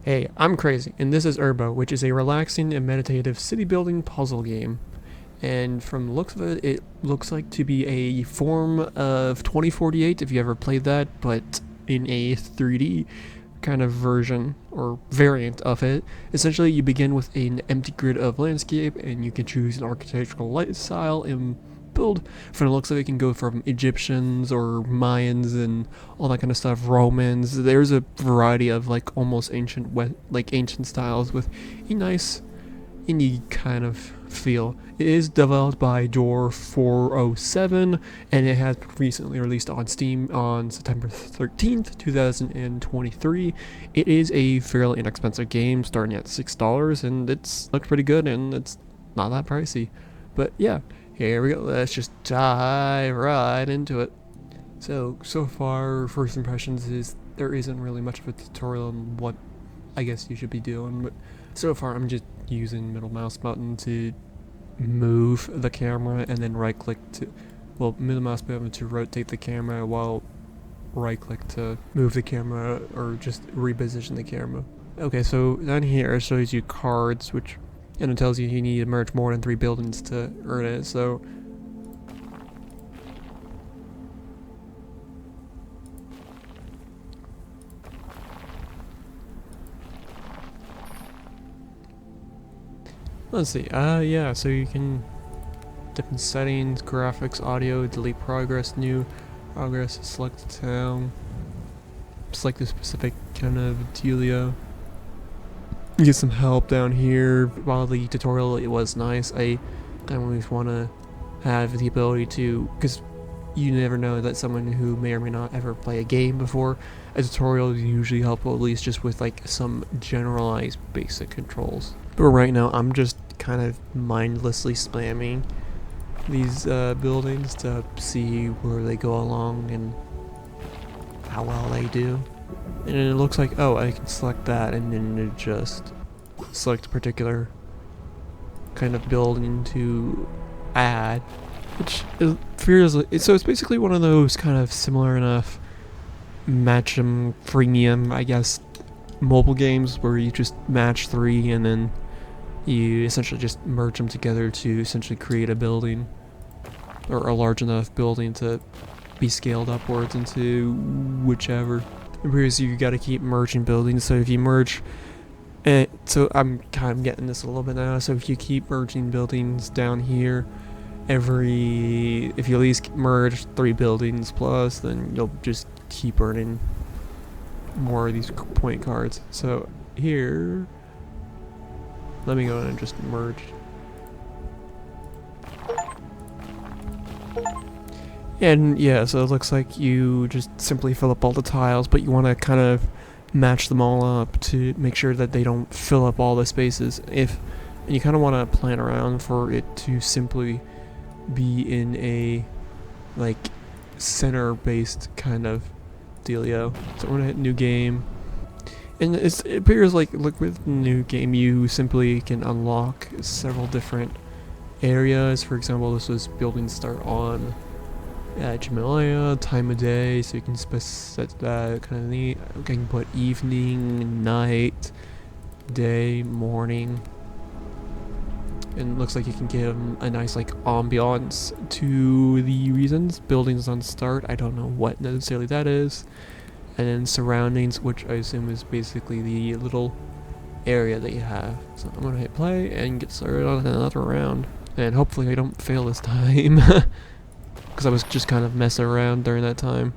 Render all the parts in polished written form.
Hey, I'm crazy, and this is Urbo, which is a relaxing and meditative city building puzzle game. And from the looks of it, it looks like to be a form of 2048 if you ever played that, but in a 3D kind of version or variant of it. Essentially, you begin with an empty grid of landscape, and you can choose an architectural style and build. From the looks of it, can go from Egyptians or Mayans and all that kind of stuff, Romans. There's a variety of like almost ancient styles with a nice indie kind of feel. It is developed by Door 407, and it has been recently released on Steam on September 13th, 2023. It is a fairly inexpensive game, starting at $6, and it's looks pretty good, and it's not that pricey. But yeah, here we go. Let's just dive right into it. So far, first impressions is there isn't really much of a tutorial on what I guess you should be doing, but so far I'm just using middle mouse button to move the camera and then right click to, well, middle mouse button to rotate the camera while right click to move the camera or just reposition the camera. Okay, so down here it shows you cards, which, and it tells you need to merge more than 3 buildings to earn it, so let's see. Yeah, so you can different settings, graphics, audio, delete progress, new progress, select town, select the specific kind of dealio. You get some help down here. While the tutorial it was nice, I always want to have the ability to, because you never know that someone who may or may not ever play a game before, a tutorial is usually helpful at least just with like some generalized basic controls. But right now I'm just kind of mindlessly spamming these buildings to see where they go along and how well they do. And it looks like, oh, I can select that and then it just select a particular kind of building to add, which feels like, so it's basically one of those kind of similar enough match 'em freemium, I guess, mobile games where you just match 3 and then you essentially just merge them together to essentially create a building, or a large enough building to be scaled upwards into whichever. Whereas you gotta keep merging buildings, so if you merge, so I'm kind of getting this a little bit now, so if you keep merging buildings down here, if you at least merge 3 buildings plus, then you'll just keep earning more of these point cards. So here, let me go and just merge. And yeah, so it looks like you just simply fill up all the tiles, but you want to kind of match them all up to make sure that they don't fill up all the spaces. And you kind of want to plan around for it to simply be in a like center-based kind of dealio. So I'm gonna hit new game. And it appears like, look, with new game you simply can unlock several different areas. For example, this was building start on Jamalaya, time of day, so you can set that kind of neat. You can put evening, night, day, morning. And it looks like you can give a nice like ambiance to the reasons. Buildings on start, I don't know what necessarily that is. And then surroundings, which I assume is basically the little area that you have. So I'm gonna hit play and get started on another round. And hopefully I don't fail this time. Because I was just kind of messing around during that time.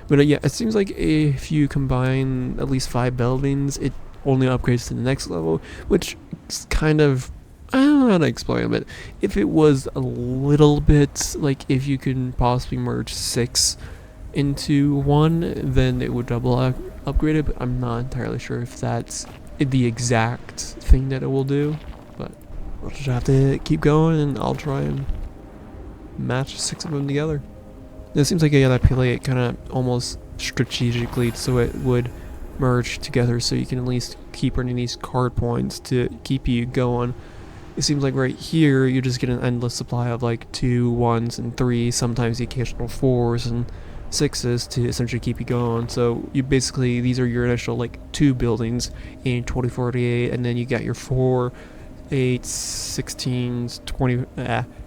But yeah, it seems like if you combine at least 5 buildings, it only upgrades to the next level, which is kind of, I don't know how to explain it, but if it was a little bit, like if you can possibly merge 6 into 1, then it would double upgrade it, but I'm not entirely sure if that's the exact thing that it will do. But we'll just have to keep going and I'll try and match 6 of them together. It seems like you gotta play it kind of almost strategically so it would merge together so you can at least keep earning these card points to keep you going. It seems like right here you just get an endless supply of like 2, 1s, and 3, sometimes the occasional 4s, and sixes to essentially keep you going. So you basically, these are your initial like 2 buildings in 2048, and then you got your 4 8 16s 20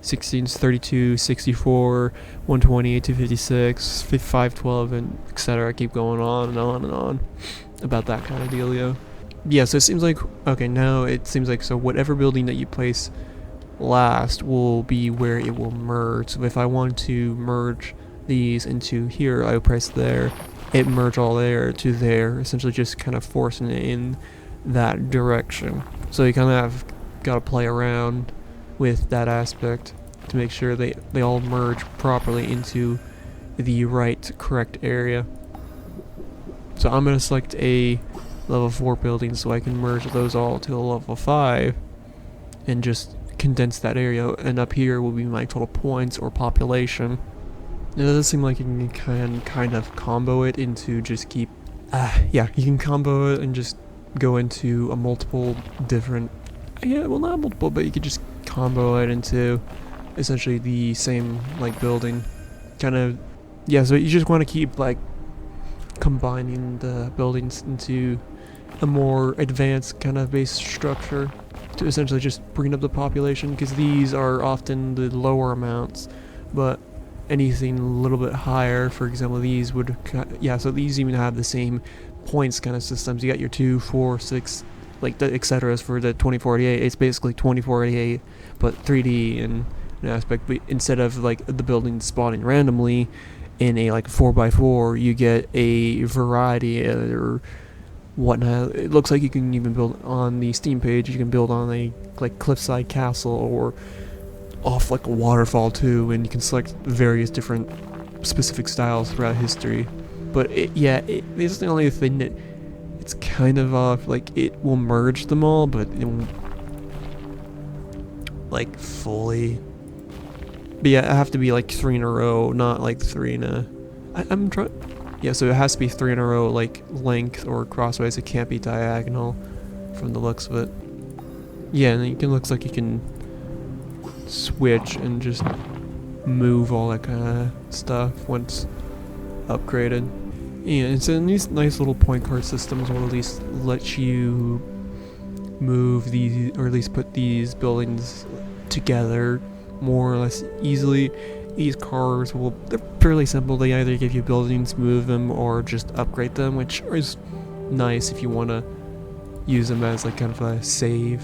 16s 32 64 128 256 512 and etc. Keep going on and on and on about that kind of dealio. Yeah, so it seems like, okay, now it seems like, so whatever building that you place last will be where it will merge. So if I want to merge these into here, I would press there, it merge all there to there, essentially just kind of forcing it in that direction. So you kind of have got to play around with that aspect to make sure they all merge properly into the right correct area. So I'm going to select a level 4 building so I can merge those all to a level 5 and just condense that area, and up here will be my total points or population. It does seem like you can kind of combo it into just keep yeah, you can combo it and just go into a multiple different, well, not multiple, but you could just combo it into essentially the same like building kind of. Yeah, so you just want to keep like combining the buildings into a more advanced kind of base structure to essentially just bring up the population, because these are often the lower amounts, but anything a little bit higher, for example, these would, yeah, so these even have the same points kind of systems. You got your 2, 4, 6, like the etc. for the 2048. It's basically 2048 but 3D in an aspect, but instead of like the building spawning randomly in a like 4x4, you get a variety or whatnot. It looks like you can even build on the Steam page, you can build on a like cliffside castle or off like a waterfall too, and you can select various different specific styles throughout history. But this is the only thing that it's kind of off, like it will merge them all, but it won't like fully. But yeah, it have to be like 3 in a row, not like 3 in a, I'm trying. Yeah, so it has to be 3 in a row, like length or crossways. It can't be diagonal from the looks of it. Yeah, and it looks like you can switch and just move all that kind of stuff once upgraded. Yeah, and so these nice little point card systems will at least let you move these, or at least put these buildings together more or less easily. These cars they're fairly simple. They either give you buildings, move them, or just upgrade them, which is nice if you want to use them as like kind of a save.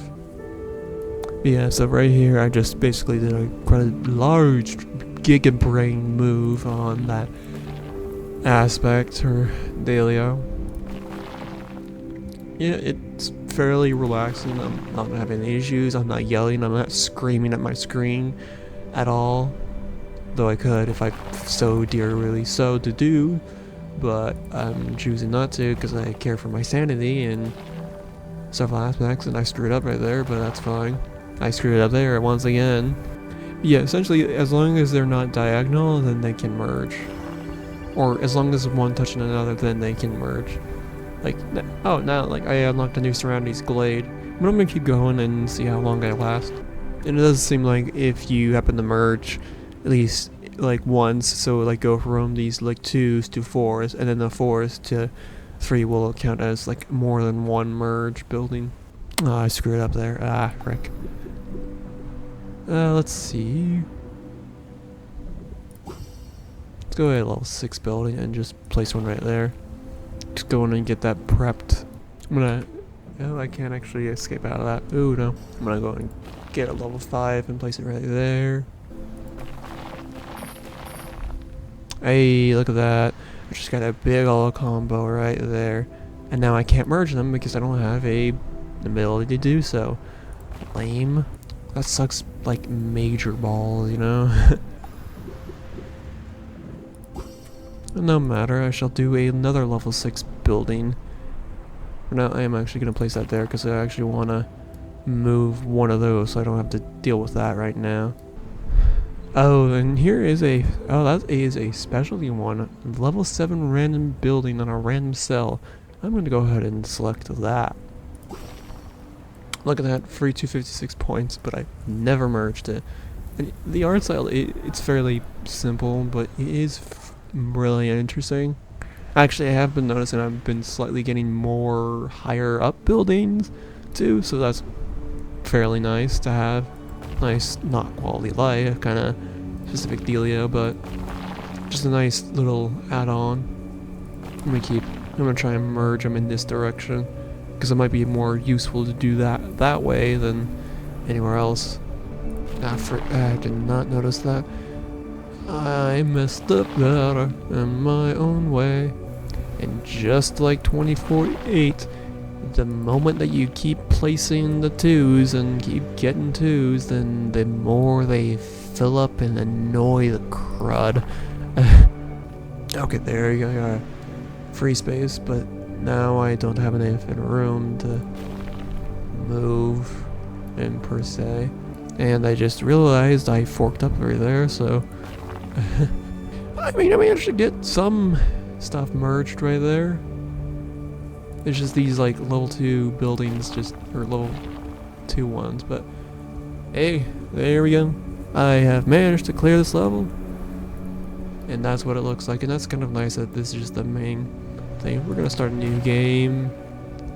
Yeah, so right here I just basically did a quite a large giga brain move on that aspect or dealio. Yeah, it's fairly relaxing. I'm not having any issues. I'm not yelling. I'm not screaming at my screen at all. Though I could if I so dearly so to do, but I'm choosing not to because I care for my sanity and several aspects, and I screwed up right there, but that's fine. I screwed up there once again. Yeah, essentially, as long as they're not diagonal, then they can merge. Or as long as one touching another, then they can merge. Like, oh, now, like, I unlocked a new surroundings glade. But I'm gonna keep going and see how long I last. And it does seem like if you happen to merge at least like once, so like go from these like 2s to 4s, and then the 4s to 3 will count as like more than one merge building. Oh, I screwed up there. Ah, frick. Let's see. Let's go at level 6 building and just place one right there. Just go in and get that prepped. I'm gonna, oh, I can't actually escape out of that. Ooh, no. I'm gonna go and get a level 5 and place it right there. Hey, look at that. I just got a big old combo right there. And now I can't merge them because I don't have a ability to do so. Lame. That sucks like major balls, you know? No matter, I shall do another level 6 building. For now, I am actually going to place that there because I actually want to move one of those so I don't have to deal with that right now. Oh, and here is that is a specialty one. Level 7 random building on a random cell. I'm going to go ahead and select that. Look at that, free 256 points, but I never merged it. And the art style, it's fairly simple, but it is really interesting. Actually, I have been noticing I've been slightly getting more higher up buildings too, so that's fairly nice to have. Nice, not quality life, kind of specific dealio, but just a nice little add-on. I'm gonna try and merge them in this direction, because it might be more useful to do that way than anywhere else. I did not notice that. I messed up better in my own way. And just like 2048, the moment that you keep placing the 2s and keep getting 2s, then the more they fill up and annoy the crud. Okay, there you go. Free space, but now I don't have enough room to move in per se. And I just realized I forked up over there, so I managed to get some stuff merged right there. It's just these like level 2 buildings, or level 2 ones, but hey, there we go. I have managed to clear this level, and that's what it looks like. And that's kind of nice that this is just the main thing. We're gonna start a new game,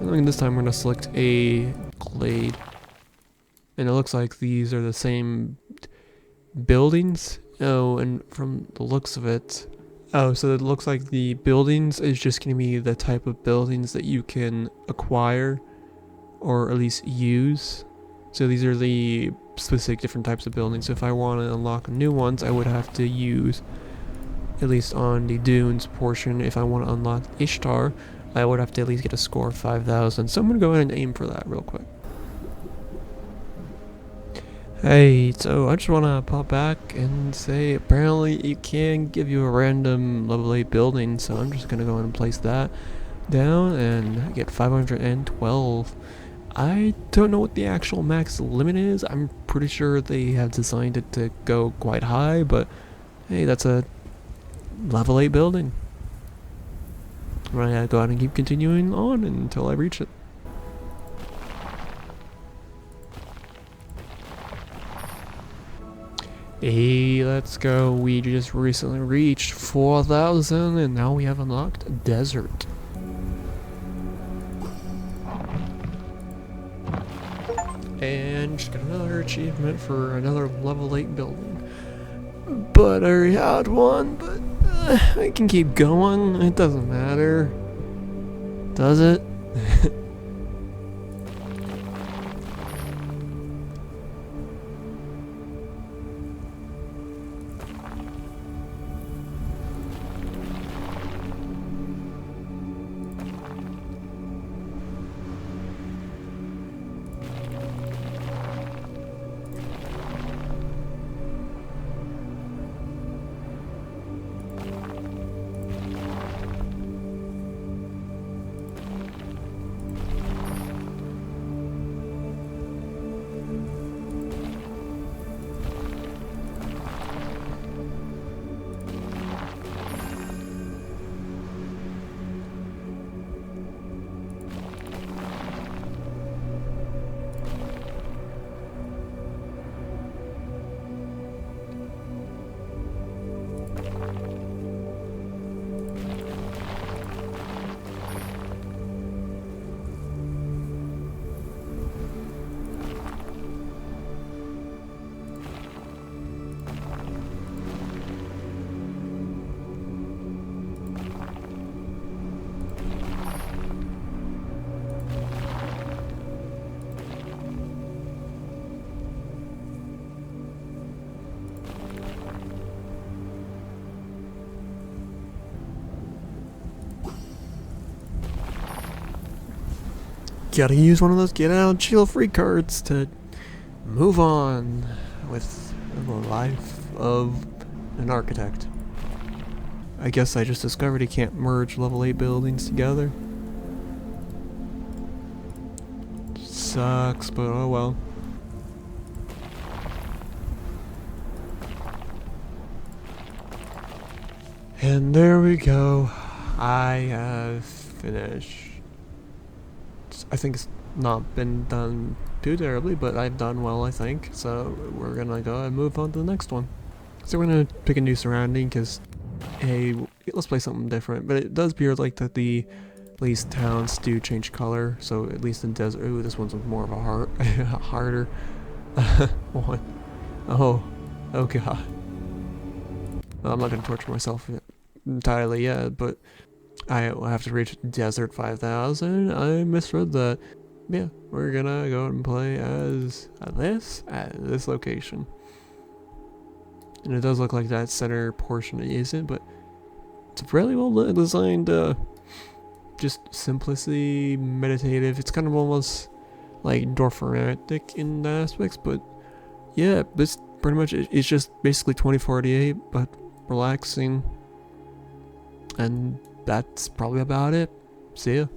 and this time we're gonna select a glade, and it looks like these are the same buildings. Oh, and from the looks of it, so it looks like the buildings is just going to be the type of buildings that you can acquire, or at least use. So these are the specific different types of buildings. So if I want to unlock new ones, I would have to use, at least on the dunes portion, if I want to unlock Ishtar, I would have to at least get a score of 5,000. So I'm going to go ahead and aim for that real quick. Hey, so I just want to pop back and say apparently it can give you a random level 8 building, so I'm just going to go ahead and place that down and get 512. I don't know what the actual max limit is. I'm pretty sure they have designed it to go quite high, but hey, that's a level 8 building. I'm going to go ahead and keep continuing on until I reach it. Hey, let's go. We just recently reached 4,000 and now we have unlocked desert. And just got another achievement for another level 8 building. But I already had one, but I can keep going. It doesn't matter. Does it? Gotta use one of those get out chill free cards to move on with the life of an architect. I guess I just discovered he can't merge level 8 buildings together. Sucks, but oh well. And there we go. I have finished. I think it's not been done too terribly, but I've done well, I think. So we're gonna go and move on to the next one. So we're gonna pick a new surrounding because, hey, let's play something different. But it does appear like that the at least towns do change color. So at least in desert, ooh, this one's more of a harder one. Oh god. Well, I'm not gonna torture myself entirely yet, but I will have to reach Desert 5000. I misread that. Yeah, we're gonna go and play as this at this location. And it does look like that center portion isn't, but it's a fairly well designed, just simplicity, meditative. It's kind of almost like Dorfromantic in aspects, but yeah, this pretty much it's just basically 2048, but relaxing. And that's probably about it. See ya.